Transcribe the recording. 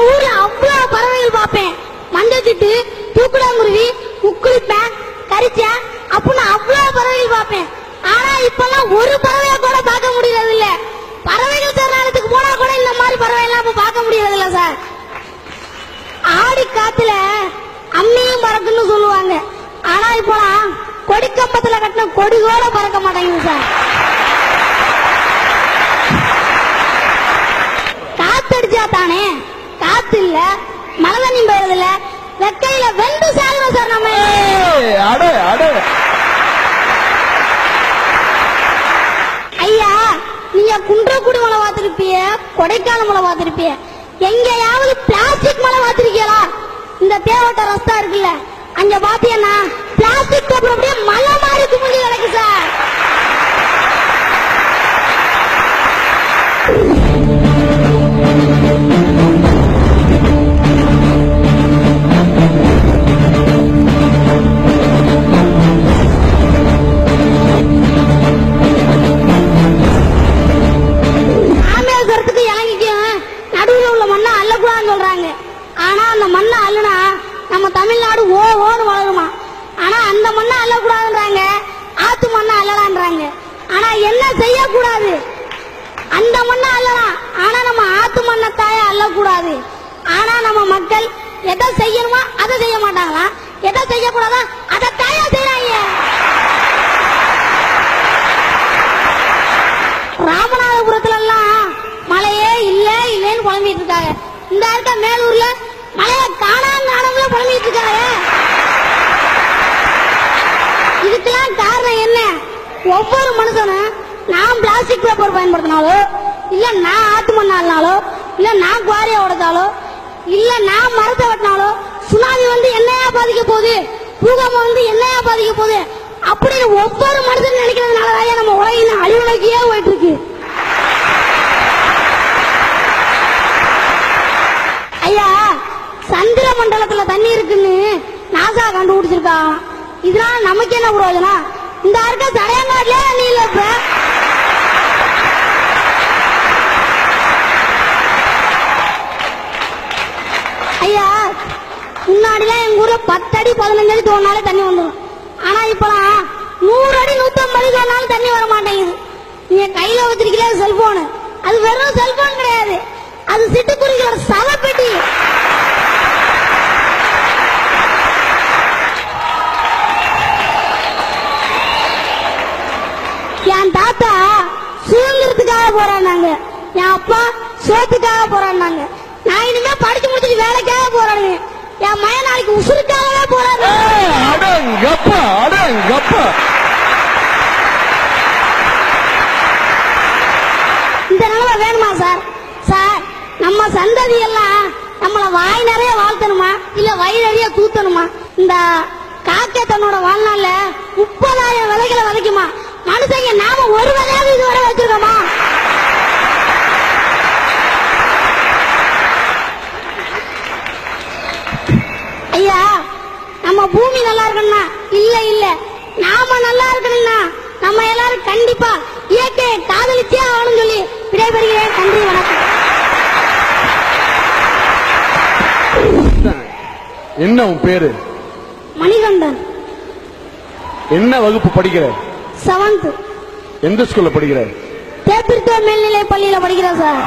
ஊர்ல அவ்வளவு பறவைகள் பார்ப்பேன். மஞ்சச்சிட்டு, தூக்குடாங்குருவி, முக்குளிப்பேன், கரிச்சா அப்படின்னு அவ்வளவு பறவைகள் பார்ப்பேன். ஆனா இப்பெல்லாம் ஒரு பறவைய கூட பார்க்க முடியறது இல்ல. பறவைகள் சரணாலயத்துக்கு போனா கூட இந்த மாதிரி பறவை எல்லாம் இப்ப பார்க்க முடியறது இல்ல சார். ஆடி காத்துல அம்மியும் பறக்குன்னு சொல்லுவாங்க. ஆனா இப்பெல்லாம் கொடி கம்பத்துல கட்டின கொடி கூட பறக்க மாட்டேங்குது சார். காத்தடிச்சா தானே, காத்து இல்ல, மழை தண்ணி பெய்யறது இல்ல, வெக்கையில வெந்து சாகுறோம் சார் நம்ம. ஐயா, நீங்க குன்றக்குடி மலை பார்த்திருப்பிய, கொடைக்கானல் மலை பார்த்திருப்பிய, எங்கேயாவது பிளாஸ்டிக் மலை பார்த்திருக்கீங்களா? இந்த தேவட்ட ரஸ்தா இருக்குல்ல, அங்க பாத்தீங்கன்னா பிளாஸ்டிக் பேப்பர் அப்படியே மலை மாதிரி குமிஞ்சு கிடக்கு சார். ராமேஸ்வரத்துக்கு இறங்கிக்கும் நடுவில் உள்ள மண்ணை அள்ளக்கூடாதுன்னு சொல்றாங்க. ஆனா அந்த மண்ணை அள்ளுனா நம்ம தமிழ்நாடு ஓன்னு வளருமா. ஆனா அந்த மண்ணை அள்ளக்கூடாதுன்றாங்க, ஆத்து மண்ணை அள்ளலான்றாங்க. ஆனா என்ன செய்யக்கூடாது? அந்த மண்ணை அள்ளலாம், ஆனா நம்ம ஆத்து மண்ணை தாய அள்ளக்கூடாது. ஆனா நம்ம மக்கள் எதை செய்யணுமோ அதை செய்ய மாட்டாங்களா, எதை செய்யக்கூடாதா அதை தாயா செய்யறாங்க. ராமநாதபுரத்துல எல்லாம் மழையே இல்லன்னு புலம்பிட்டு இருக்காங்க. இந்த இருக்க மேலூர்ல மழைய காணாம புலம்பிட்டு இருக்காங்க. இதுக்கெல்லாம் காரணம் என்ன? ஒவ்வொரு மனுஷனும் நான் பிளாஸ்டிக் பேப்பர் பயன்படுத்தினாலோ, இல்ல நான் ஆத்து மண்ணாலோ, இல்ல நான் குவாரியை உடைச்சாலோ, இல்ல நான் மரத்தை வெட்டினாலோ சுனாமி வந்து என்னையா பாதிக்க போகுது, பூகம்பம் வந்து என்னையா பாதிக்க போகுது அப்படின்னு ஒவ்வொரு மனுஷன் நினைக்கிறதுனாலதான் நம்ம உலகின் அழிவுலகியே போயிட்டு இருக்கு. ஐயா, சந்திர மண்டலத்துல தண்ணி இருக்குன்னு நாசா கண்டுபிடிச்சிருக்காங்க. இதனால நமக்கு என்ன பிரயோஜனம்? இந்த இருக்க தடையங்காட்டிலே தண்ணி இல்ல. இப்ப ஐயா, முன்னாடிலாம் எங்க ஊர்ல 10 அடி 15 அடி தோணாலே தண்ணி வந்துடும். ஆனா இப்பெல்லாம் 100 அடி 150 அடி தோணாலும் தண்ணி வர மாட்டேங்குது. நீங்க கையில வச்சிருக்கீங்களா செல்போனு, அது வெறும் செல்போன் கிடையாது, அது சிட்டுக்குருவிகளோட சவப்பெட்டி. என் தாத்தா சுதந்திரத்துக்காக போராடினாங்க, என் அப்பா சோத்துக்காக போராடினாங்க, நான் இனிமே படிச்சு முடிச்சுட்டு வேலைக்காக போராடுங்க, என் மய நாளைக்கு உசுருக்காகவே போராடுறேன். இந்த நிலைமை வேணுமா சார்? சார், நம்ம சந்ததி எல்லாம் நம்மள வாய் நிறைய வாழ்த்தணுமா இல்ல வயிறு நிறைய தூத்தணுமா? இந்த காக்கை தன்னோட வாழ்நாள்ல 30,000 விதைகளை விதைக்குமா? மனுஷங்க நாம ஒரு விதையாவது இதுவரை வச்சிருக்கோமா? ஐயா, நம்ம பூமி நல்லா இருக்கணும்னா இல்ல நாம நல்லா இருக்கணும்னா நம்ம எல்லாரும் கண்டிப்பா இயற்கையை காதலிச்சே ஆகணும் சொல்லி விடைபெறுகிறேன். நன்றி, வணக்கம். என்ன உன் பேரு? மணிகண்டன். என்ன வகுப்பு படிக்கிற? 7th. எந்த ஸ்கூல்ல படிக்கிற? தேப்பிர்த்தோ மேல்நிலை பள்ளியில படிக்கிறேன் சார்.